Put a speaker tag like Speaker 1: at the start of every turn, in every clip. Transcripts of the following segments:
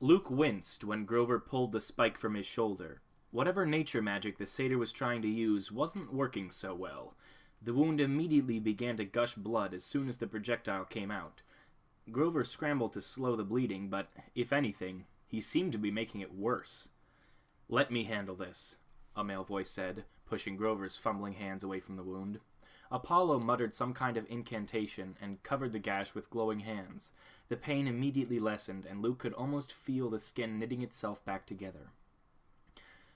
Speaker 1: Luke winced when Grover pulled the spike from his shoulder. Whatever nature magic the satyr was trying to use wasn't working so well. The wound immediately began to gush blood as soon as the projectile came out. Grover scrambled to slow the bleeding, but, if anything, he seemed to be making it worse. "Let me handle this," a male voice said, pushing Grover's fumbling hands away from the wound. Apollo muttered some kind of incantation and covered the gash with glowing hands. The pain immediately lessened, and Luke could almost feel the skin knitting itself back together.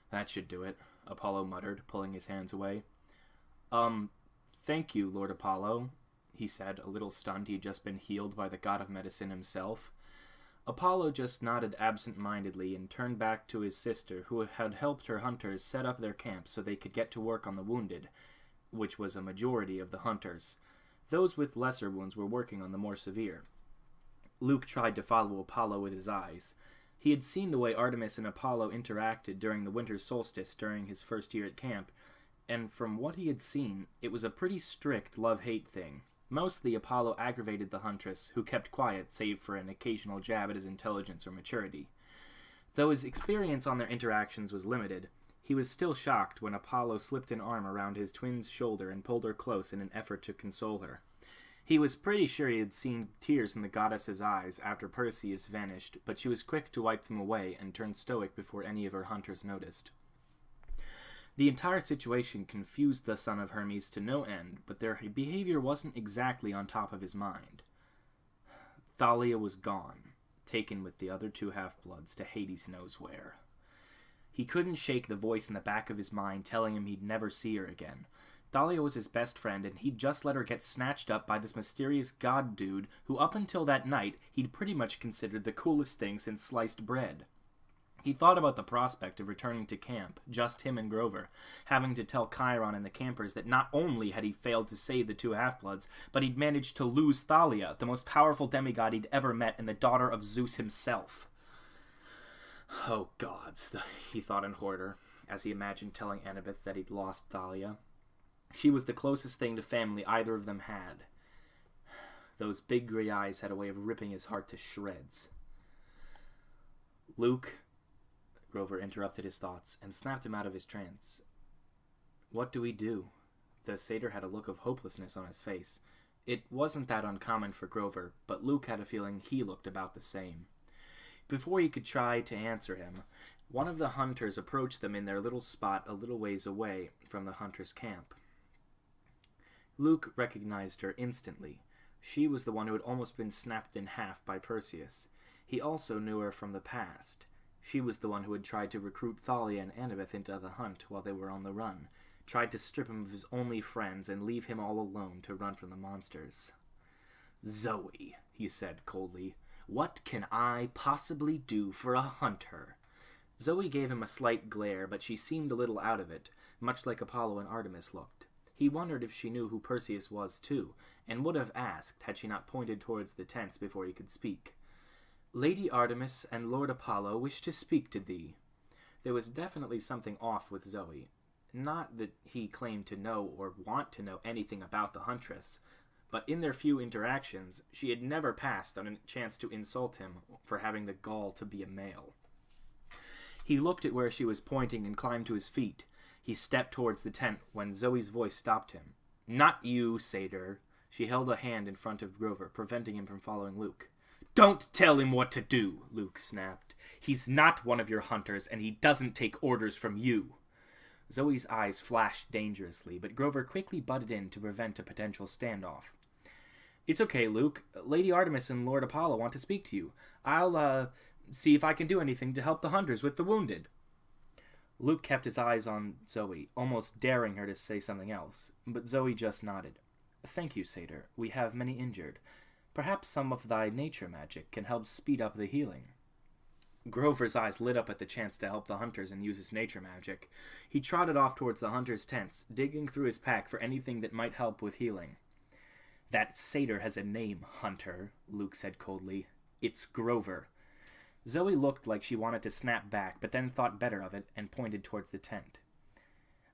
Speaker 1: "That should do it," Apollo muttered, pulling his hands away. Thank you, Lord Apollo," he said, a little stunned he'd just been healed by the god of medicine himself. Apollo just nodded absent-mindedly and turned back to his sister, who had helped her hunters set up their camp so they could get to work on the wounded, which was a majority of the hunters. Those with lesser wounds were working on the more severe. Luke tried to follow Apollo with his eyes. He had seen the way Artemis and Apollo interacted during the winter solstice during his first year at camp, and from what he had seen, it was a pretty strict love-hate thing. Mostly Apollo aggravated the huntress, who kept quiet save for an occasional jab at his intelligence or maturity. Though his experience on their interactions was limited, he was still shocked when Apollo slipped an arm around his twin's shoulder and pulled her close in an effort to console her. He was pretty sure he had seen tears in the goddess's eyes after Perseus vanished, but she was quick to wipe them away and turn stoic before any of her hunters noticed. The entire situation confused the son of Hermes to no end, but their behavior wasn't exactly on top of his mind. Thalia was gone, taken with the other two half-bloods to Hades knows where. He couldn't shake the voice in the back of his mind telling him he'd never see her again. Thalia was his best friend, and he'd just let her get snatched up by this mysterious god dude who up until that night he'd pretty much considered the coolest thing since sliced bread. He thought about the prospect of returning to camp, just him and Grover, having to tell Chiron and the campers that not only had he failed to save the two half-bloods, but he'd managed to lose Thalia, the most powerful demigod he'd ever met and the daughter of Zeus himself. Oh gods, he thought in horror, as he imagined telling Annabeth that he'd lost Thalia. She was the closest thing to family either of them had. Those big gray eyes had a way of ripping his heart to shreds. "Luke," Grover interrupted his thoughts and snapped him out of his trance. "What do we do?" The satyr had a look of hopelessness on his face. It wasn't that uncommon for Grover, but Luke had a feeling he looked about the same. Before he could try to answer him, one of the hunters approached them in their little spot a little ways away from the hunter's camp. Luke recognized her instantly. She was the one who had almost been snapped in half by Perseus. He also knew her from the past. She was the one who had tried to recruit Thalia and Annabeth into the hunt while they were on the run, tried to strip him of his only friends and leave him all alone to run from the monsters. "Zoe," he said coldly, "what can I possibly do for a hunter?" Zoe gave him a slight glare, but she seemed a little out of it, much like Apollo and Artemis looked. He wondered if she knew who Perseus was, too, and would have asked had she not pointed towards the tents before he could speak. "Lady Artemis and Lord Apollo wish to speak to thee." There was definitely something off with Zoe. Not that he claimed to know or want to know anything about the huntress, but in their few interactions, she had never passed on a chance to insult him for having the gall to be a male. He looked at where she was pointing and climbed to his feet. He stepped towards the tent when Zoe's voice stopped him. "Not you, satyr." She held a hand in front of Grover, preventing him from following Luke. "Don't tell him what to do," Luke snapped. "He's not one of your hunters, and he doesn't take orders from you." Zoe's eyes flashed dangerously, but Grover quickly butted in to prevent a potential standoff. "It's okay, Luke. Lady Artemis and Lord Apollo want to speak to you. I'll, see if I can do anything to help the hunters with the wounded." Luke kept his eyes on Zoe, almost daring her to say something else, but Zoe just nodded. "Thank you, satyr. We have many injured. Perhaps some of thy nature magic can help speed up the healing." Grover's eyes lit up at the chance to help the hunters and use his nature magic. He trotted off towards the hunters' tents, digging through his pack for anything that might help with healing. "That satyr has a name, Hunter," Luke said coldly. "It's Grover." Zoe looked like she wanted to snap back, but then thought better of it and pointed towards the tent.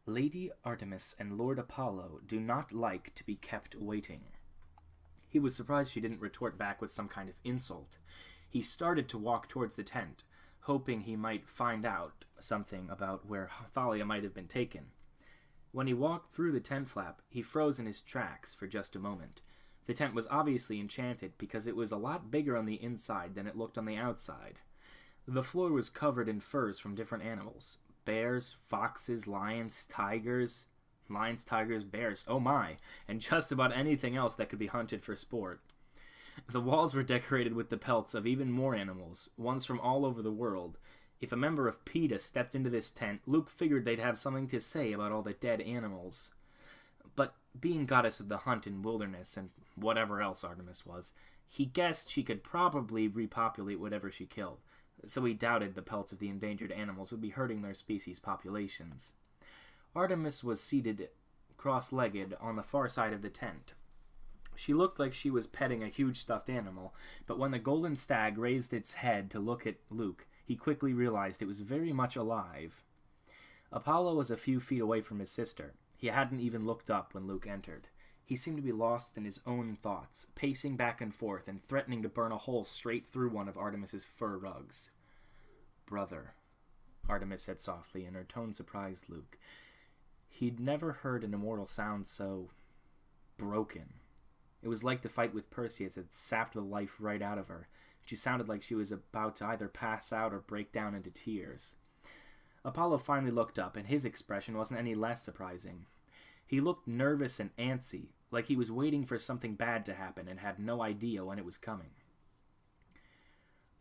Speaker 1: "Lady Artemis and Lord Apollo do not like to be kept waiting." He was surprised she didn't retort back with some kind of insult. He started to walk towards the tent, hoping he might find out something about where Thalia might have been taken. When he walked through the tent flap, he froze in his tracks for just a moment. The tent was obviously enchanted because it was a lot bigger on the inside than it looked on the outside. The floor was covered in furs from different animals. Bears, foxes, lions, tigers, bears, oh my, and just about anything else that could be hunted for sport. The walls were decorated with the pelts of even more animals, ones from all over the world. If a member of PETA stepped into this tent, Luke figured they'd have something to say about all the dead animals. But being goddess of the hunt and wilderness, and whatever else Artemis was, he guessed she could probably repopulate whatever she killed, so he doubted the pelts of the endangered animals would be hurting their species' populations. Artemis was seated cross-legged on the far side of the tent. She looked like she was petting a huge stuffed animal, but when the golden stag raised its head to look at Luke, he quickly realized it was very much alive. Apollo was a few feet away from his sister. He hadn't even looked up when Luke entered. He seemed to be lost in his own thoughts, pacing back and forth and threatening to burn a hole straight through one of Artemis's fur rugs. "Brother," Artemis said softly, and her tone surprised Luke. He'd never heard an immortal sound so broken. It was like the fight with Perseus had sapped the life right out of her. She sounded like she was about to either pass out or break down into tears. Apollo finally looked up, and his expression wasn't any less surprising. He looked nervous and antsy, like he was waiting for something bad to happen and had no idea when it was coming.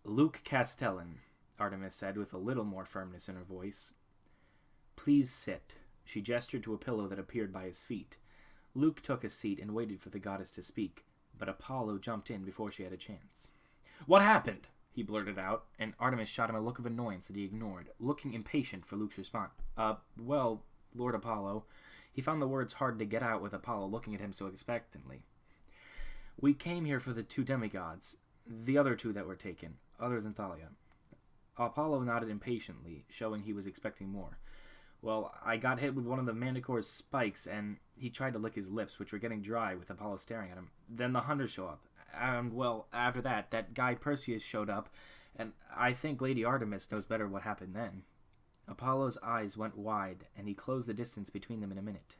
Speaker 1: "Luke Castellan," Artemis said with a little more firmness in her voice. "Please sit." She gestured to a pillow that appeared by his feet. Luke took a seat and waited for the goddess to speak, but Apollo jumped in before she had a chance. "What happened?" he blurted out, and Artemis shot him a look of annoyance that he ignored, looking impatient for Luke's response. Well, Lord Apollo." He found the words hard to get out with Apollo looking at him so expectantly. "We came here for the 2 demigods, the other 2 that were taken, other than Thalia." Apollo nodded impatiently, showing he was expecting more. "Well, I got hit with one of the Manticore's spikes, and he tried to lick his lips, which were getting dry with Apollo staring at him. Then the hunters show up. And, well, after that guy Perseus showed up, and I think Lady Artemis knows better what happened then." Apollo's eyes went wide, and he closed the distance between them in a minute.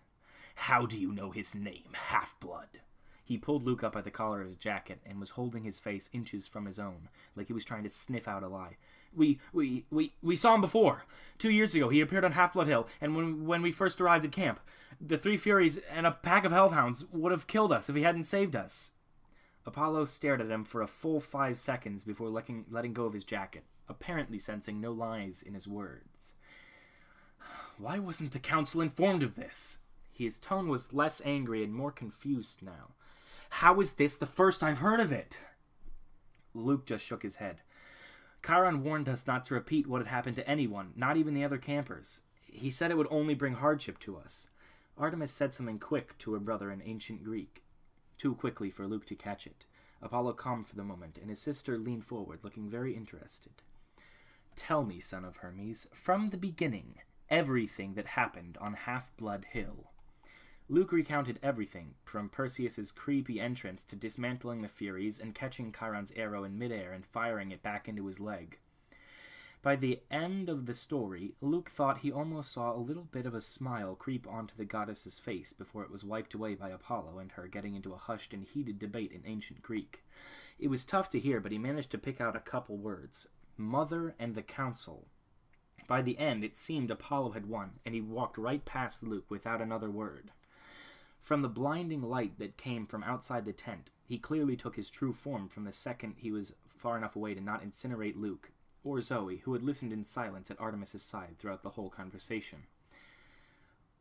Speaker 1: "How do you know his name, Half-Blood?" He pulled Luke up by the collar of his jacket and was holding his face inches from his own, like he was trying to sniff out a lie. We saw him before. 2 years ago, he appeared on Half-Blood Hill, and when we first arrived at camp, the 3 Furies and a pack of hellhounds would have killed us if he hadn't saved us." Apollo stared at him for a full 5 seconds before letting go of his jacket, apparently sensing no lies in his words. "Why wasn't the council informed of this?" His tone was less angry and more confused now. "How is this the first I've heard of it?" Luke just shook his head. "Chiron warned us not to repeat what had happened to anyone, not even the other campers. He said it would only bring hardship to us." Artemis said something quick to her brother in ancient Greek, too quickly for Luke to catch it. Apollo calmed for the moment, and his sister leaned forward, looking very interested. "Tell me, son of Hermes, from the beginning, everything that happened on Half-Blood Hill." Luke recounted everything, from Perseus's creepy entrance to dismantling the Furies and catching Chiron's arrow in midair and firing it back into his leg. By the end of the story, Luke thought he almost saw a little bit of a smile creep onto the goddess's face before it was wiped away by Apollo and her getting into a hushed and heated debate in ancient Greek. It was tough to hear, but he managed to pick out a couple words. Mother and the council. By the end, it seemed Apollo had won, and he walked right past Luke without another word. From the blinding light that came from outside the tent, he clearly took his true form from the second he was far enough away to not incinerate Luke, or Zoe, who had listened in silence at Artemis's side throughout the whole conversation.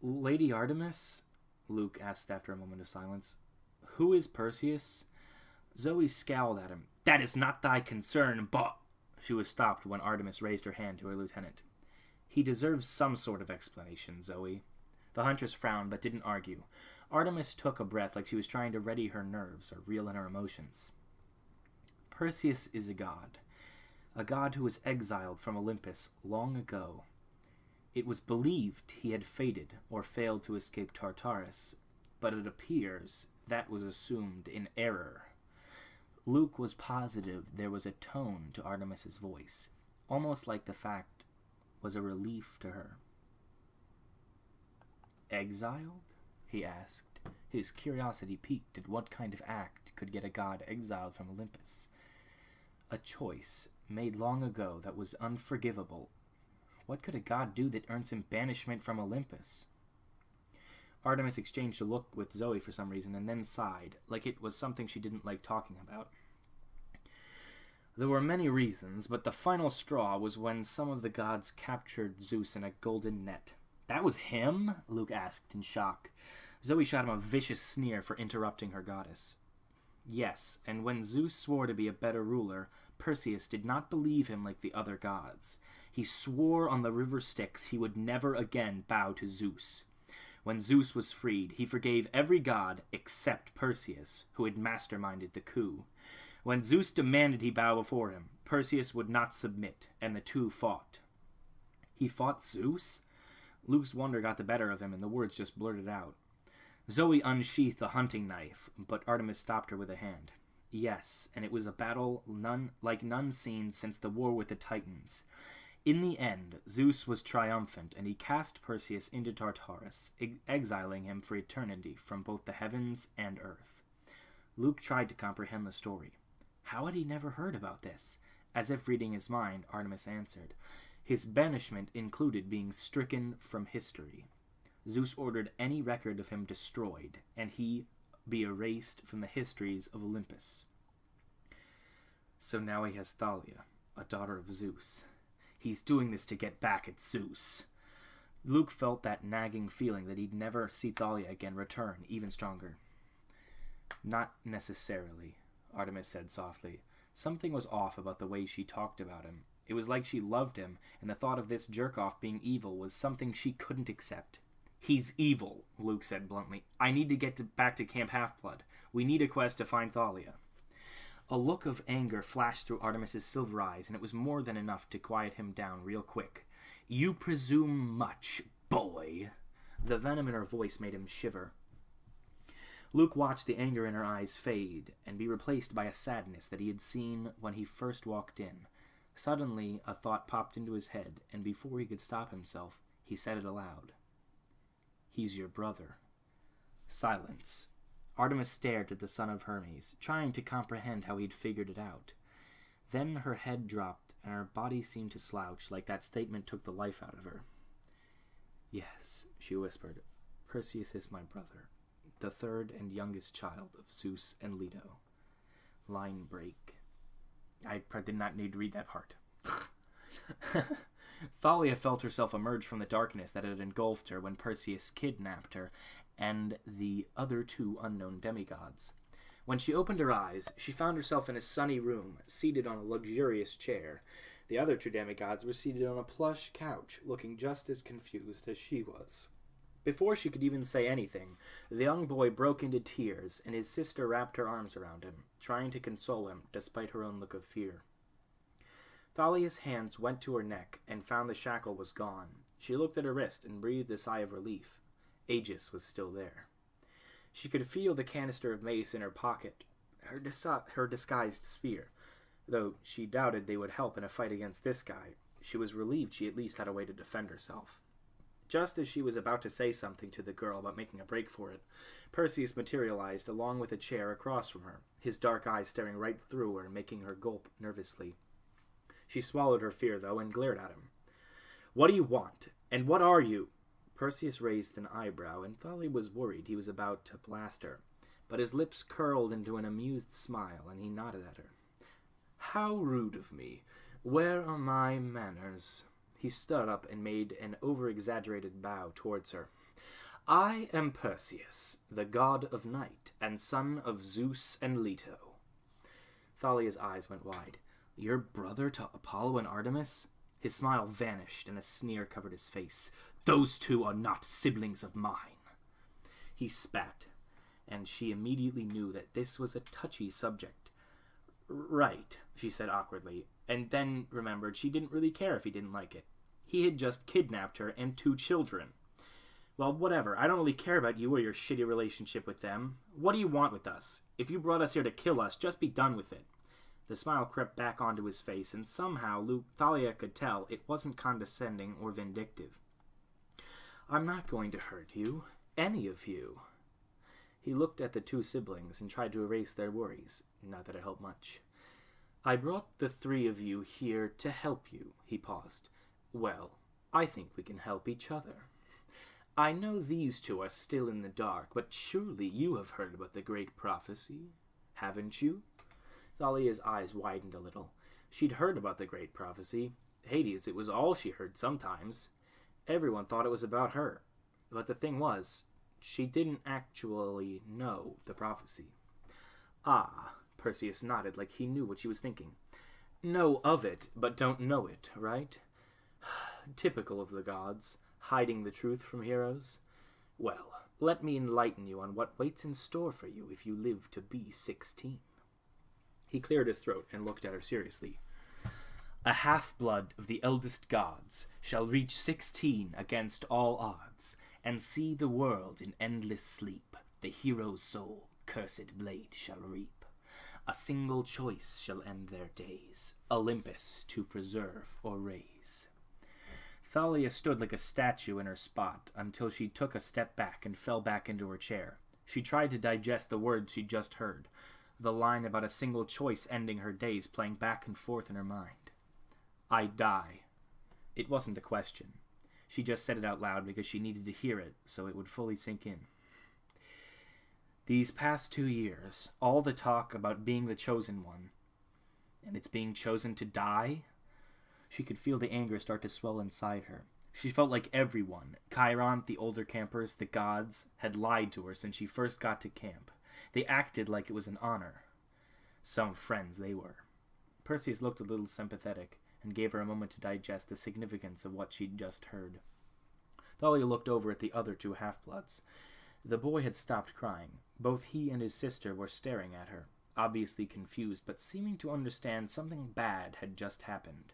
Speaker 1: "Lady Artemis?" Luke asked after a moment of silence. "Who is Perseus?" Zoe scowled at him. "That is not thy concern, but—" She was stopped when Artemis raised her hand to her lieutenant. "He deserves some sort of explanation, Zoe." The huntress frowned, but didn't argue. Artemis took a breath like she was trying to ready her nerves or reel in her emotions. "Perseus is a god who was exiled from Olympus long ago. It was believed he had faded or failed to escape Tartarus, but it appears that was assumed in error. Luke was positive there was a tone to Artemis's voice, almost like the fact was a relief to her. "Exiled?" he asked, his curiosity piqued at what kind of act could get a god exiled from Olympus. A choice made long ago that was unforgivable. What could a god do that earns him banishment from Olympus? Artemis exchanged a look with Zoe for some reason and then sighed, like it was something she didn't like talking about. There were many reasons, but the final straw was when some of the gods captured Zeus in a golden net. "That was him?" Luke asked in shock. Zoe shot him a vicious sneer for interrupting her goddess. Yes, and when Zeus swore to be a better ruler, Perseus did not believe him like the other gods. He swore on the river Styx he would never again bow to Zeus. When Zeus was freed, he forgave every god except Perseus, who had masterminded the coup. When Zeus demanded he bow before him, Perseus would not submit, and the two fought. He fought Zeus? Luke's wonder got the better of him, and the words just blurted out. Zoe unsheathed a hunting knife, but Artemis stopped her with a hand. Yes, and it was a battle none seen since the war with the Titans. In the end, Zeus was triumphant, and he cast Perseus into Tartarus, exiling him for eternity from both the heavens and earth. Luke tried to comprehend the story. How had he never heard about this? As if reading his mind, Artemis answered. His banishment included being stricken from history. Zeus ordered any record of him destroyed, and he be erased from the histories of Olympus. So now he has Thalia, a daughter of Zeus. He's doing this to get back at Zeus. Luke felt that nagging feeling that he'd never see Thalia again return, even stronger. Not necessarily, Artemis said softly. Something was off about the way she talked about him. It was like she loved him, and the thought of this jerk-off being evil was something she couldn't accept. He's evil, Luke said bluntly. I need to get back to Camp Half-Blood. We need a quest to find Thalia. A look of anger flashed through Artemis's silver eyes, and it was more than enough to quiet him down real quick. You presume much, boy. The venom in her voice made him shiver. Luke watched the anger in her eyes fade and be replaced by a sadness that he had seen when he first walked in. Suddenly, a thought popped into his head, and before he could stop himself, he said it aloud. He's your brother. Silence. Artemis stared at the son of Hermes, trying to comprehend how he'd figured it out. Then her head dropped, and her body seemed to slouch, like that statement took the life out of her. Yes, she whispered. Perseus is my brother, the third and youngest child of Zeus and Leto. Line break. I did not need to read that part. Thalia felt herself emerge from the darkness that had engulfed her when Perseus kidnapped her and the other two unknown demigods. When she opened her eyes, she found herself in a sunny room, seated on a luxurious chair. The other two demigods were seated on a plush couch, looking just as confused as she was. Before she could even say anything, the young boy broke into tears, and his sister wrapped her arms around him, trying to console him despite her own look of fear. Thalia's hands went to her neck and found the shackle was gone. She looked at her wrist and breathed a sigh of relief. Aegis was still there. She could feel the canister of mace in her pocket, her disguised spear. Though she doubted they would help in a fight against this guy, she was relieved she at least had a way to defend herself. Just as she was about to say something to the girl about making a break for it, Perseus materialized along with a chair across from her, his dark eyes staring right through her, making her gulp nervously. She swallowed her fear, though, and glared at him. What do you want? And what are you? Perseus raised an eyebrow, and Thalia was worried he was about to blast her. But his lips curled into an amused smile, and he nodded at her. How rude of me. Where are my manners? He stood up and made an over-exaggerated bow towards her. I am Perseus, the god of night, and son of Zeus and Leto. Thalia's eyes went wide. Your brother to Apollo and Artemis? His smile vanished, and a sneer covered his face. Those two are not siblings of mine. He spat, and she immediately knew that this was a touchy subject. Right, she said awkwardly, and then remembered she didn't really care if he didn't like it. He had just kidnapped her and two children. Well, whatever. I don't really care about you or your shitty relationship with them. What do you want with us? If you brought us here to kill us, just be done with it. The smile crept back onto his face, and somehow Thalia could tell it wasn't condescending or vindictive. I'm not going to hurt you. Any of you. He looked at the two siblings and tried to erase their worries. Not that it helped much. I brought the three of you here to help you, he paused. Well, I think we can help each other. I know these two are still in the dark, but surely you have heard about the great prophecy, haven't you? Thalia's eyes widened a little. She'd heard about the great prophecy. Hades, it was all she heard sometimes. Everyone thought it was about her. But the thing was, she didn't actually know the prophecy. Ah, Perseus nodded like he knew what she was thinking. Know of it, but don't know it, right? Typical of the gods, hiding the truth from heroes. Well, let me enlighten you on what waits in store for you if you live to be 16. He cleared his throat and looked at her seriously. A half-blood of the eldest gods shall reach 16 against all odds, and see the world in endless sleep. The hero's soul, cursed blade, shall reap. A single choice shall end their days, Olympus to preserve or raise. Thalia stood like a statue in her spot until she took a step back and fell back into her chair. She tried to digest the words she'd just heard, the line about a single choice ending her days playing back and forth in her mind. I die. It wasn't a question. She just said it out loud because she needed to hear it so it would fully sink in. These past 2 years, all the talk about being the chosen one, and it's being chosen to die. She could feel the anger start to swell inside her. She felt like everyone, Chiron, the older campers, the gods, had lied to her since she first got to camp. They acted like it was an honor. Some friends they were. Perseus looked a little sympathetic and gave her a moment to digest the significance of what she'd just heard. Thalia looked over at the other two half-bloods. The boy had stopped crying. Both he and his sister were staring at her, obviously confused, but seeming to understand something bad had just happened.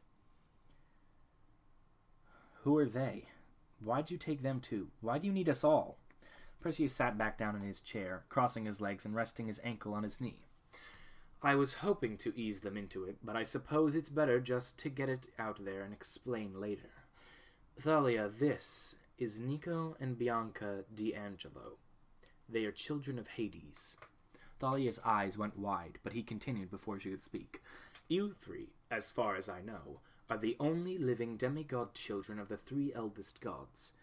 Speaker 1: Who are they? Why'd you take them too? Why do you need us all? Perseus sat back down in his chair, crossing his legs and resting his ankle on his knee. I was hoping to ease them into it, but I suppose it's better just to get it out there and explain later. Thalia, this is Nico and Bianca D'Angelo. They are children of Hades. Thalia's eyes went wide, but he continued before she could speak. You three, as far as I know, are the only living demigod children of the 3 eldest gods.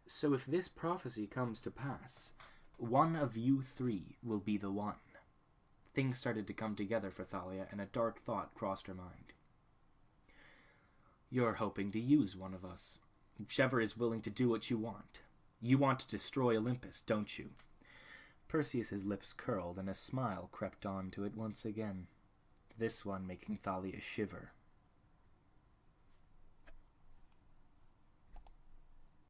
Speaker 1: So if this prophecy comes to pass, one of you 3 will be the one. Things started to come together for Thalia, and a dark thought crossed her mind. You're hoping to use one of us. Whichever is willing to do what you want. You want to destroy Olympus, don't you? Perseus's lips curled, and a smile crept onto it once again, this one making Thalia shiver.